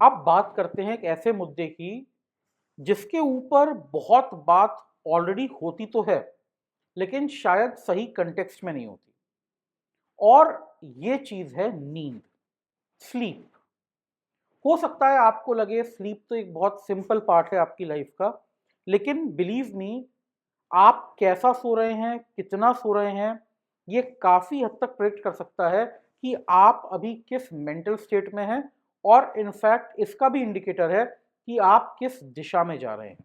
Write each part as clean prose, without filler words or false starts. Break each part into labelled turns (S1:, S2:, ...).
S1: अब बात करते हैं एक ऐसे मुद्दे की जिसके ऊपर बहुत बात ऑलरेडी होती तो है, लेकिन शायद सही कंटेक्स्ट में नहीं होती। और ये चीज है नींद, स्लीप। हो सकता है आपको लगे स्लीप तो एक बहुत सिंपल पार्ट है आपकी लाइफ का, लेकिन बिलीव मी, आप कैसा सो रहे हैं, कितना सो रहे हैं, ये काफ़ी हद तक प्रेडिक्ट कर सकता है कि आप अभी किस मेंटल स्टेट में हैं। और इनफैक्ट इसका भी इंडिकेटर है कि आप किस दिशा में जा रहे हैं।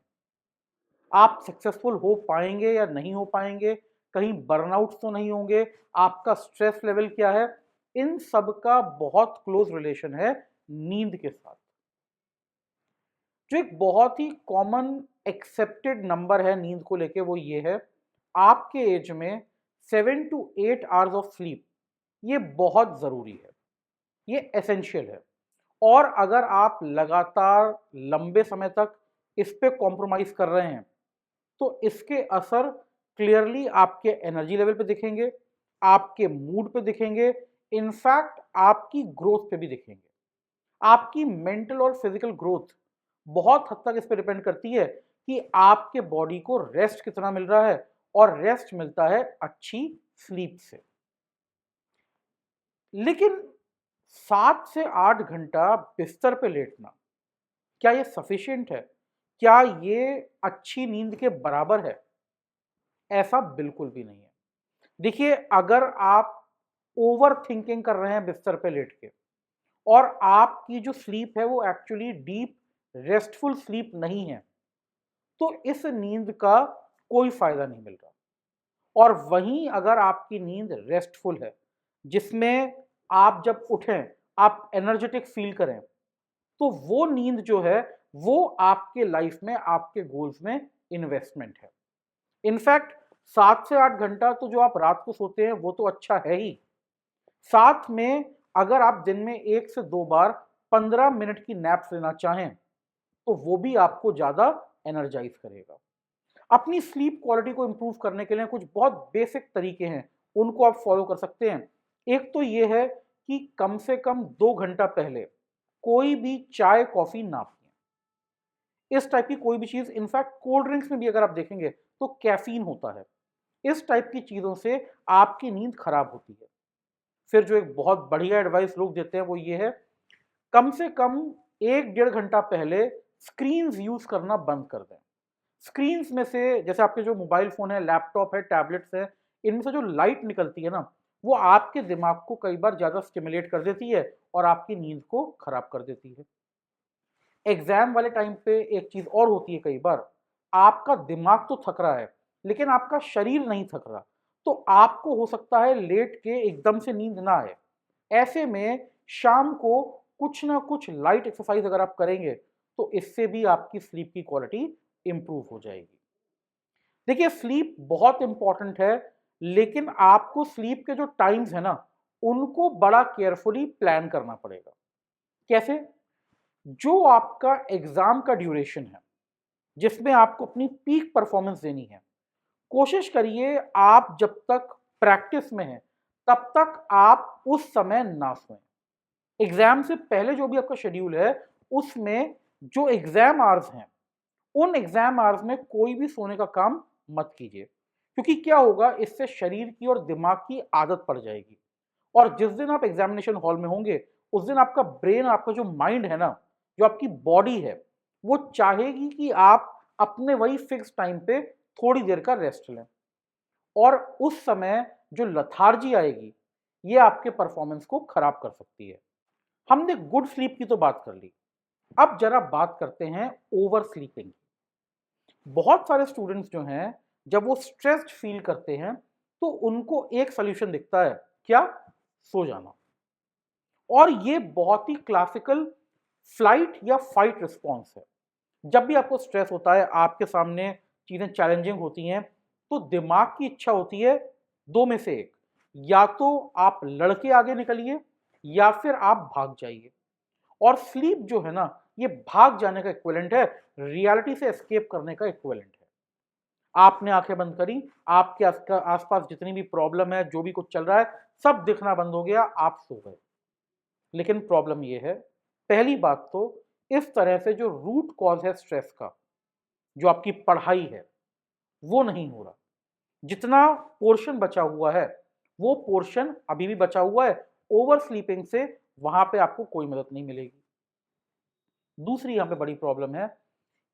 S1: आप सक्सेसफुल हो पाएंगे या नहीं हो पाएंगे, कहीं बर्नआउट तो नहीं होंगे, आपका स्ट्रेस लेवल क्या है, इन सब का बहुत क्लोज रिलेशन है नींद के साथ। जो एक बहुत ही कॉमन एक्सेप्टेड नंबर है नींद को लेके वो ये है, आपके एज में 7 to 8 आवर्स ऑफ स्लीप ये बहुत ज़रूरी है, ये एसेंशियल है। और अगर आप लगातार लंबे समय तक इस पे कॉम्प्रोमाइज़ कर रहे हैं तो इसके असर क्लियरली आपके एनर्जी लेवल पे दिखेंगे, आपके मूड पे दिखेंगे, इनफैक्ट आपकी ग्रोथ पे भी दिखेंगे। आपकी मेंटल और फिजिकल ग्रोथ बहुत हद तक इस पर डिपेंड करती है कि आपके बॉडी को रेस्ट कितना मिल रहा है, और रेस्ट मिलता है अच्छी स्लीप से। लेकिन 7 से 8 घंटा बिस्तर पे लेटना, क्या ये सफिशिएंट है? क्या ये अच्छी नींद के बराबर है? ऐसा बिल्कुल भी नहीं है। देखिए, अगर आप ओवर थिंकिंग कर रहे हैं बिस्तर पे लेट के, और आपकी जो स्लीप है वो एक्चुअली डीप रेस्टफुल स्लीप नहीं है, तो इस नींद का कोई फायदा नहीं मिल रहा। और वहीं अगर आपकी नींद रेस्टफुल है, जिसमें आप जब उठें आप एनर्जेटिक फील करें, तो वो नींद जो है वो आपके लाइफ में, आपके गोल्स में इन्वेस्टमेंट है। इनफैक्ट 7 से 8 घंटा तो जो आप रात को सोते हैं वो तो अच्छा है ही, साथ में अगर आप दिन में 1 से 2 बार 15 मिनट की नैप्स लेना चाहें तो वो भी आपको ज़्यादा एनर्जाइज करेगा। अपनी स्लीप क्वालिटी को इंप्रूव करने के लिए कुछ बहुत बेसिक तरीके हैं, उनको आप फॉलो कर सकते हैं। एक तो ये है कि कम से कम 2 घंटा पहले कोई भी चाय कॉफी ना पिएं। इस टाइप की कोई भी चीज, इनफैक्ट कोल्ड ड्रिंक्स में भी अगर आप देखेंगे तो कैफीन होता है। इस टाइप की चीजों से आपकी नींद खराब होती है। फिर जो एक बहुत बढ़िया एडवाइस लोग देते हैं वो ये है, कम से कम 1 डेढ़ घंटा पहले स्क्रीन्स यूज करना बंद कर दें। स्क्रीन्स में से, जैसे आपके जो मोबाइल फोन है, लैपटॉप है, टैबलेट्स है, इनमें से जो लाइट निकलती है ना, वो आपके दिमाग को कई बार ज़्यादा स्टिमुलेट कर देती है और आपकी नींद को खराब कर देती है। एग्जाम वाले टाइम पे एक चीज़ और होती है, कई बार आपका दिमाग तो थक रहा है लेकिन आपका शरीर नहीं थक रहा, तो आपको हो सकता है लेट के एकदम से नींद ना आए। ऐसे में शाम को कुछ ना कुछ लाइट एक्सरसाइज अगर आप करेंगे तो इससे भी आपकी स्लीप की क्वालिटी इंप्रूव हो जाएगी। देखिए, स्लीप बहुत इंपॉर्टेंट है, लेकिन आपको स्लीप के जो टाइम्स है ना, उनको बड़ा केयरफुली प्लान करना पड़ेगा। कैसे? जो आपका एग्जाम का ड्यूरेशन है, जिसमें आपको अपनी पीक परफॉर्मेंस देनी है, कोशिश करिए आप जब तक प्रैक्टिस में हैं तब तक आप उस समय ना सोएं। एग्जाम से पहले जो भी आपका शेड्यूल है उसमें जो एग्जाम आवर्स हैं, उन एग्जाम आवर्स में कोई भी सोने का काम मत कीजिए, क्योंकि क्या होगा, इससे शरीर की और दिमाग की आदत पड़ जाएगी। और जिस दिन आप एग्जामिनेशन हॉल में होंगे उस दिन आपका ब्रेन, आपका जो माइंड है ना, जो आपकी बॉडी है, वो चाहेगी कि आप अपने वही फिक्स टाइम पे थोड़ी देर का रेस्ट लें। और उस समय जो लथार्जी आएगी ये आपके परफॉर्मेंस को खराब कर सकती है। हमने गुड स्लीप की तो बात कर ली, अब जरा बात करते हैं ओवर स्लीपिंग। बहुत सारे स्टूडेंट्स जो हैं, जब वो स्ट्रेस्ड फील करते हैं तो उनको एक सोल्यूशन दिखता है, क्या? सो जाना। और ये बहुत ही क्लासिकल फ्लाइट या फाइट रिस्पॉन्स है। जब भी आपको स्ट्रेस होता है, आपके सामने चीज़ें चैलेंजिंग होती हैं, तो दिमाग की इच्छा होती है दो में से एक, या तो आप लड़के आगे निकलिए या फिर आप भाग जाइए। और स्लीप जो है ना, ये भाग जाने का इक्विवेलेंट है, रियलिटी से एस्केप करने का इक्विवेलेंट है। आपने आंखें बंद करी, आपके आसपास जितनी भी प्रॉब्लम है, जो भी कुछ चल रहा है, सब दिखना बंद हो गया, आप सो गए। लेकिन प्रॉब्लम ये है, पहली बात तो इस तरह से जो रूट कॉज है स्ट्रेस का, जो आपकी पढ़ाई है, वो नहीं हो रहा। जितना पोर्शन बचा हुआ है, वो पोर्शन अभी भी बचा हुआ है। ओवर स्लीपिंग से वहां पे आपको कोई मदद नहीं मिलेगी। दूसरी यहां पे बड़ी प्रॉब्लम है,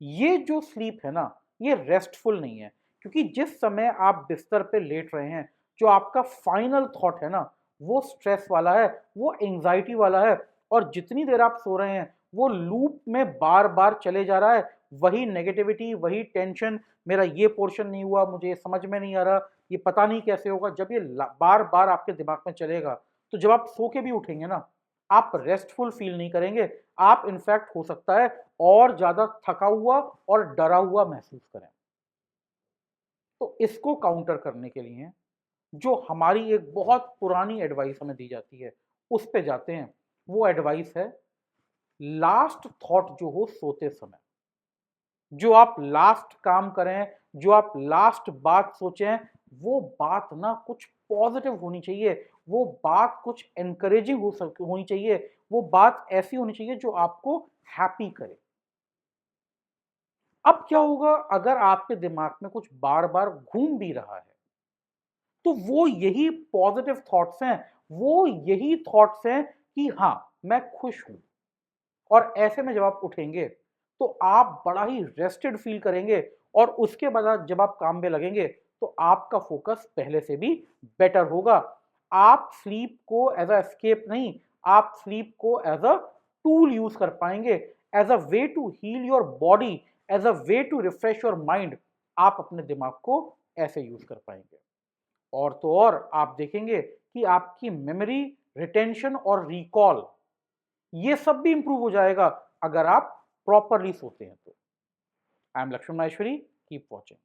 S1: ये जो स्लीप है ना, ये रेस्टफुल नहीं है, क्योंकि जिस समय आप बिस्तर पे लेट रहे हैं, जो आपका फाइनल थॉट है ना, वो स्ट्रेस वाला है, वो एंजाइटी वाला है, और जितनी देर आप सो रहे हैं, वो लूप में बार बार चले जा रहा है। वही नेगेटिविटी, वही टेंशन, मेरा ये पोर्शन नहीं हुआ, मुझे समझ में नहीं आ रहा, ये पता नहीं कैसे होगा। जब ये बार बार आपके दिमाग में चलेगा, तो जब आप सो के भी उठेंगे ना, आप रेस्टफुल फील नहीं करेंगे। आप इनफैक्ट हो सकता है और ज्यादा थका हुआ और डरा हुआ महसूस करें। तो इसको काउंटर करने के लिए जो हमारी एक बहुत पुरानी एडवाइस हमें दी जाती है, उस पे जाते हैं। वो एडवाइस है, लास्ट थॉट जो हो सोते समय, जो आप लास्ट काम करें, जो आप लास्ट बात सोचें, वो बात ना कुछ पॉजिटिव होनी चाहिए, वो बात कुछ एनकरेजिंग होनी चाहिए, वो बात ऐसी होनी चाहिए जो आपको हैप्पी करे। अब क्या होगा अगर आपके दिमाग में कुछ बार बार घूम भी रहा है, तो वो यही पॉजिटिव थॉट्स हैं, वो यही थॉट्स हैं कि हाँ, मैं खुश हूं। और ऐसे में जब आप उठेंगे, तो आप बड़ा ही रेस्टेड फील करेंगे, और उसके बाद जब आप काम में लगेंगे, तो आपका फोकस पहले से भी बेटर होगा। आप स्लीप को एज अ एस्केप नहीं, आप स्लीप को एज अ टूल यूज कर पाएंगे, as a way to heal your body, as a way to refresh your mind. आप अपने दिमाग को ऐसे यूज कर पाएंगे। और तो और आप देखेंगे कि आपकी मेमोरी, रिटेंशन और रिकॉल, ये सब भी इंप्रूव हो जाएगा अगर आप प्रॉपरली सोते हैं तो। I am Lakshman Maheshwari, keep watching.